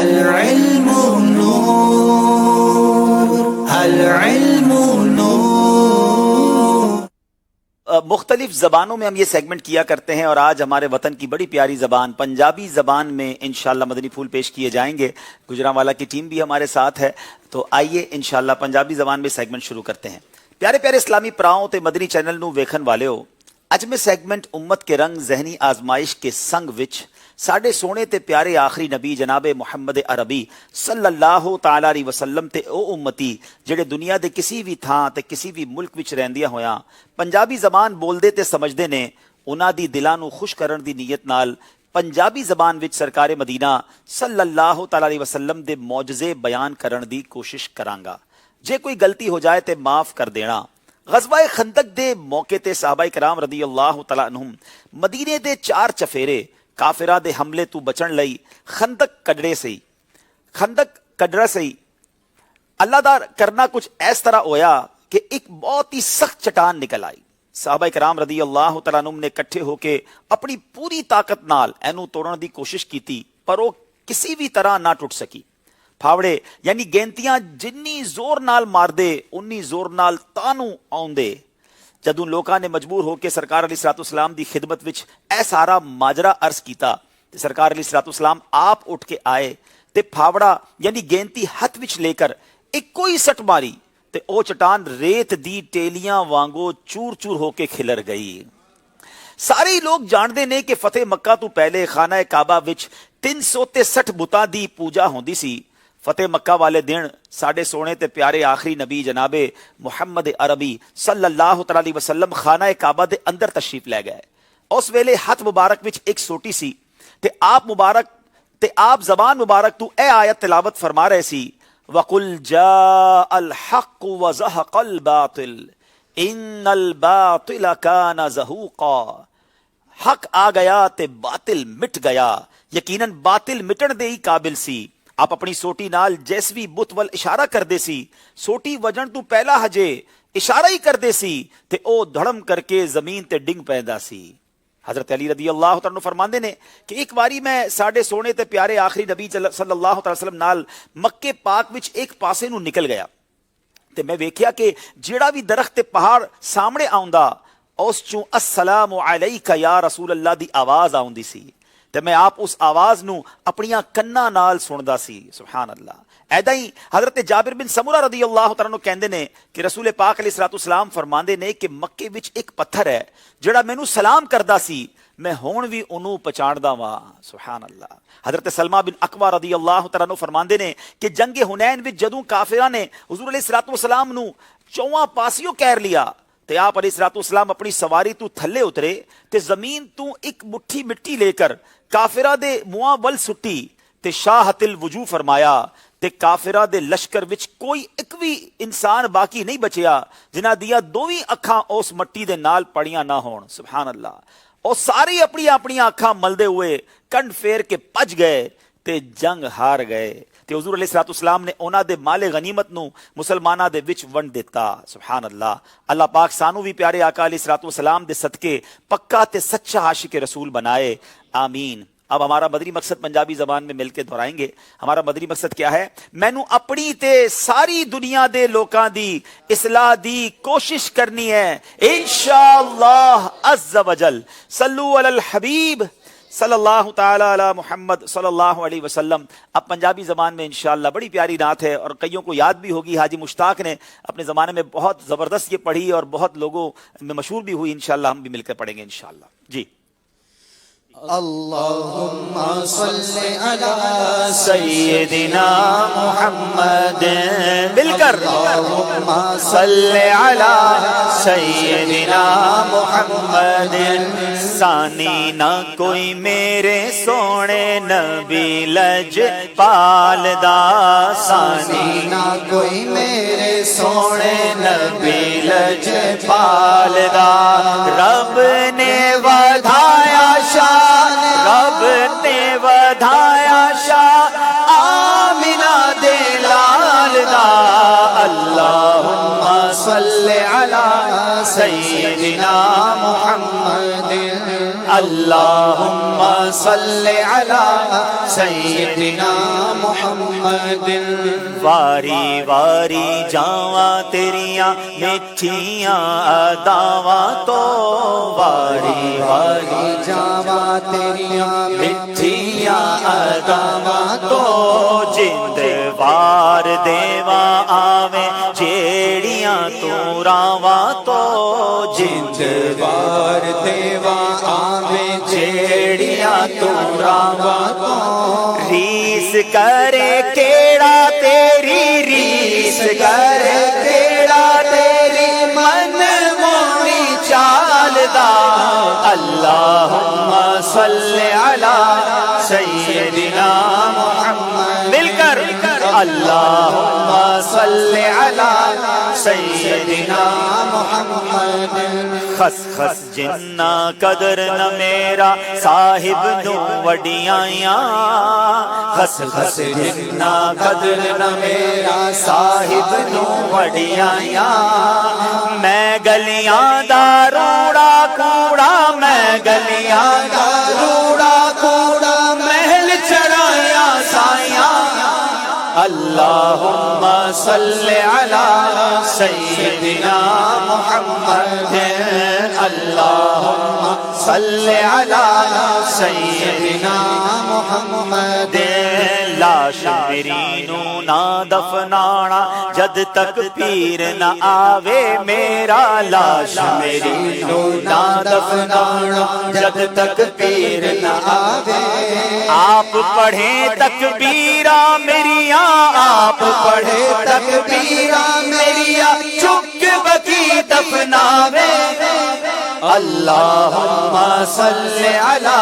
العلم نور، العلم نور۔ مختلف زبانوں میں ہم یہ سیگمنٹ کیا کرتے ہیں، اور آج ہمارے وطن کی بڑی پیاری زبان پنجابی زبان میں انشاءاللہ مدنی پھول پیش کیے جائیں گے۔ گجرانوالا کی ٹیم بھی ہمارے ساتھ ہے، تو آئیے انشاءاللہ پنجابی زبان میں سیگمنٹ شروع کرتے ہیں۔ پیارے پیارے اسلامی پراؤں تے مدنی چینل نو ویکھن والے ہو، اج میں سیگمنٹ امت کے رنگ ذہنی آزمائش کے سنگ وچ ساڈے سونے تے پیارے آخری نبی جناب محمد عربی صلی اللہ تعالی علیہ وسلم تے او امتی جڑے دنیا دے کسی بھی تھاں تے کسی بھی ملک وچ رہندیاں ہویاں پنجابی زبان بولدے تے سمجھدے نے، انہاں دی دلاں نو خوش کرن دی نیت نال پنجابی زبان وچ سرکار مدینہ صلی اللہ تعالی علیہ وسلم دے معجزے بیان کرن دی کوشش کرانگا۔ جے کوئی غلطی ہو جائے تے معاف کر دینا۔ غزوہ خندق دے موقع تے صحابہ کرام رضی اللہ تعالی عنہم مدینے دے چار چفیرے کافرہ دے حملے تو بچن لئی خندق کڈرا سئی اللہ دا کرنا کچھ اس طرح ہویا کہ ایک بہت ہی سخت چٹان نکل آئی۔ صحابہ کرام رضی اللہ تعالی عنہم نے کٹھے ہو کے اپنی پوری طاقت نال اینو توڑن دی کوشش کیتی، پر وہ کسی بھی طرح نہ ٹوٹ سکی۔ پھاوڑے یعنی گینتیاں جنی زور نال مار دے انی زور نال تانو آؤں دے۔ جدوں لوکاں نے مجبور ہو کے سرکار علیہ الصلوۃ والسلام دی خدمت وچ اے سارا ماجرا عرض کیتا تے سرکار علیہ الصلوۃ والسلام آپ اٹھ کے آئے تے پھاوڑا یعنی گینتی ہاتھ وچ لے کر ایک کوئی سٹ ماری تے او چٹان ریت دی ٹیلیاں وانگو چور چور ہو کے کھلر گئی۔ سارے ہی لوگ جاندے نے کہ فتح مکہ تو پہلے خانہ کعبہ وچ 360 بتاں دی پوجا ہوندی سی۔ فتح مکہ والے دن ساڈے سونے تے پیارے آخری نبی جناب محمد عربی صلی اللہ تعالی علیہ وسلم خانہ کعبہ دے اندر تشریف لے گئے۔ اس ویلے ہاتھ مبارک وچ ایک سوٹی سی تے آپ زبان مبارک تو اے آیت تلاوت فرما رہے سی، وَقُلْ جَاءَ الْحَقُّ وَزَهَقَ الْبَاطِلُ إِنَّ الْبَاطِلَ كَانَ زَهُوقًا۔ حق آ گیا تے باطل مٹ گیا، یقیناً باطل مٹن دے ہی قابل سی۔ آپ اپنی سوٹی نال جیسوی بت ول اشارہ کر دے سی، سوٹی وجن تو پہلا ہجے اشارہ ہی کر دے سی تے او دھڑم کر کے زمین تے ڈنگ پیندا سی۔ حضرت علی رضی اللہ تعالیٰ عنہ فرماندے نے کہ ایک باری میں ساڈے سونے تے پیارے آخری نبی صلی اللہ تعالی وسلم نال مکے پاک وچ ایک پاسے نو نکل گیا تے میں ویکھیا کہ جیڑا بھی درخت تے پہاڑ سامنے آوندا اس چوں السلام علیک یا رسول اللہ دی آواز آوندی سی تے میں آپ اس آواز نو اپنیاں کناں نال سندا سی۔ سبحان اللہ۔ ایدا ہی حضرت جابر بن سمرہ رضی اللہ تعالیٰ عنہ کہندے نے کہ رسول پاک علیہ الصلوۃ والسلام فرماندے نے کہ مکے وچ ایک پتھر ہے جڑا مینوں سلام کردا سی، میں ہون بھی انہوں پہچاندا واں۔ سبحان اللہ۔ حضرت سلمہ بن اکوع رضی اللہ تعالیٰ عنہ فرماندے نے کہ جنگ حنین وچ جدوں کافراں نے حضور علیہ الصلوۃ والسلام نو چواں پاسیوں کہر لیا تے آپ علیہ الصلوۃ والسلام اپنی سواری تو تھلے اترے تے زمین تو ایک مٹھی مٹی لے کر کافرہ دے منہ ول سٹی تے شاہت الوجوہ فرمایا تے کافرہ دے لشکر وچ کوئی ایک بھی انسان باقی نہیں بچیا جنہ دیا دوویں اکھاں اس مٹی دے نال پڑیاں نہ ہون۔ سبحان اللہ۔ اور ساری اپنی اپنی اکھاں ملدے ہوئے کنڈ پھیر کے پج گئے تے جنگ ہار گئے تے حضور علیہ الصلوۃ والسلام نے انہاں دے مال غنیمت نو مسلماناں دے وچ ونڈ دیتا۔ سبحان اللہ۔ اللہ پاک سانو بھی پیارے آقا علیہ الصلوۃ والسلام دے صدقے پکا تے سچا عاشق رسول بنائے، آمین۔ اب ہمارا مدنی مقصد پنجابی زبان میں مل کے دہرائیں گے۔ ہمارا مدنی مقصد کیا ہے؟ مینوں اپنی تے ساری دنیا دے لوکاں دی اصلاح دی کوشش کرنی ہے انشاءاللہ عز وجل۔ صلو علی الحبیب صلی اللہ تعالی علی محمد صلی اللہ علیہ وسلم۔ اب پنجابی زبان میں انشاءاللہ بڑی پیاری نعت ہے اور کئیوں کو یاد بھی ہوگی، حاجی مشتاق نے اپنے زمانے میں بہت زبردست یہ پڑھی اور بہت لوگوں میں مشہور بھی ہوئی، انشاءاللہ ہم بھی مل کر پڑھیں گے انشاءاللہ۔ جی۔ اللہم صلی علی سیدنا محمد، مل کر اللہم صلی علی سیدنا محمد، ثانی نہ کوئی میرے سونے نبی لج پال دا، ثانی نہ کوئی میرے سونے نبی لج پال دا، رب نے ودھایا شان، رب نے ودھایا شان آمنہ دے لال دا، اللہم صلی علی سیدنا محمد، اللہم صل علی سیدنا محمد واری واری جاواں تیریاں میٹھیاں اداواں تو واری واری جاواں تیریاں میٹھیاں اداواں تو جند وار دیواں آویں جیڑیاں تو راواں تو جند بار دیوا آویں جیڑیاں تو راواں تو ریس کرے کیڑا تیری ریس کرے کیڑا تیری من مونی چال دا اللہم صلی علی سیدنا محمد مل کر اللہم صلی علی سیدنا محمد خس خس جنہ قدر نہ میرا صاحب نو وڈیاں خس خس جنہ قدر نہ میرا صاحب نو وڈیاں میں گلیاں دا روڑا کوڑا میں گلیاں دا روڑا کوڑا محل چڑھایا سایاں اللہم صلی علی سیدنا محمد اللہم صلی علی سیدنا محمد لاش میری نو نہ دفنانا جد تک پیر نہ آوے میرا لاش میری نو نہ دفنانا جد تک پیر نہ آوے آپ پڑھیں تکبیرہ میریاں آپ پڑھے تکبیرہ میریاں چک بکی دفناوے اللہم صلی علی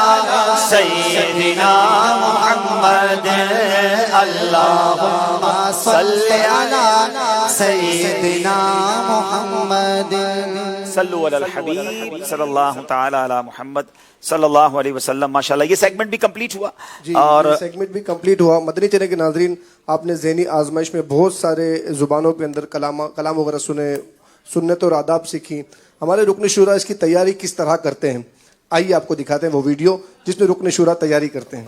سیدنا محمد اللہم صلی علی سیدنا محمد صلو علی الحبیب صلی اللہ تعالی علی محمد صلی اللہ علیہ وسلم. ماشاءاللہ یہ سیگمنٹ بھی کمپلیٹ ہوا جی اور یہ سیگمنٹ بھی کمپلیٹ ہوا. مدنی چینل کے ناظرین آپ نے ذہنی آزمائش میں بہت سارے زبانوں کے اندر کلام وغیرہ سنے, سنت اور آداب سیکھی. ہمارے رکن شورا اس کی تیاری کس طرح کرتے ہیں آئیے آپ کو دکھاتے ہیں وہ ویڈیو جس میں رکن شورا تیاری کرتے ہیں.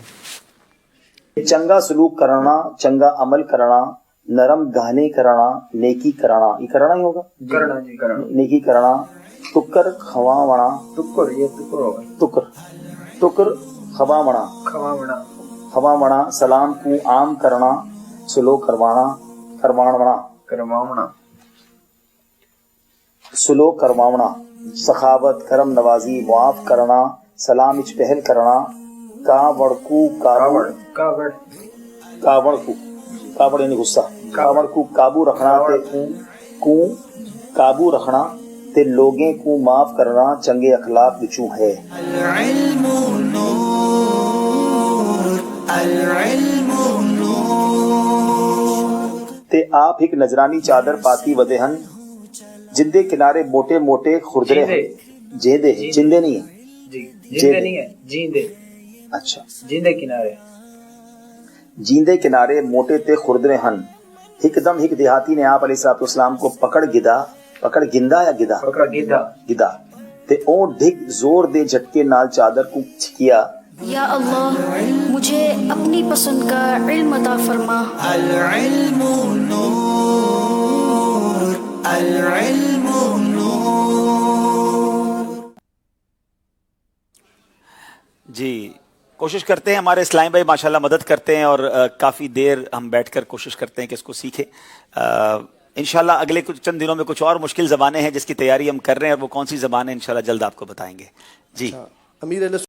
چنگا سلوک کرنا, چنگا عمل کرنا, نرم گانے کرنا, نیکی کرنا, یہ کرنا ہی ہوگا کرنا جی کرنا نیکی کرنا, ٹکر خواونا, ٹکر یہ ٹکر ہوگا ٹکر خواونا, کھواونا خواونا, سلام کو عام کرنا, سلو کروانا, کرواونا سلو کرواونا, سخاوت, کرم نوازی, معاف کرنا, سلام اچ پہل کرنا, کاوڑ کو کاوڑ کاوڑ یعنی غصہ, کاوڑ کو قابو رکھنا تے کو قابو رکھنا تے لوگیں کو معاف کرنا چنگے اخلاق وچوں ہے. العلم نور العلم نور تے آپ ایک نجرانی چادر پاتی ودے ہن جندے کنارے موٹے موٹے خردرے ہیں. جیندے جندے نہیں ہیں جی جیندے نہیں ہے جیندے اچھا جیندے کنارے جیندے کنارے موٹے تے خردرے ہن. ایک دم ایک دیہاتی نے آپ علیہ الصلوۃ والسلام کو پکڑ گندا یا گدا پکڑا گدا تے او ڈھگ زور دے جھٹکے نال چادر کو چھکیا. یا اللہ مجھے اپنی پسند کا علم عطا فرما. العلم نور العلم نور. جی کوشش کرتے ہیں, ہمارے اسلام بھائی ماشاءاللہ مدد کرتے ہیں اور کافی دیر ہم بیٹھ کر کوشش کرتے ہیں کہ اس کو سیکھیں. انشاءاللہ اگلے کچھ چند دنوں میں کچھ اور مشکل زبانیں ہیں جس کی تیاری ہم کر رہے ہیں اور وہ کون سی زبانیں انشاءاللہ جلد آپ کو بتائیں گے. جی امیر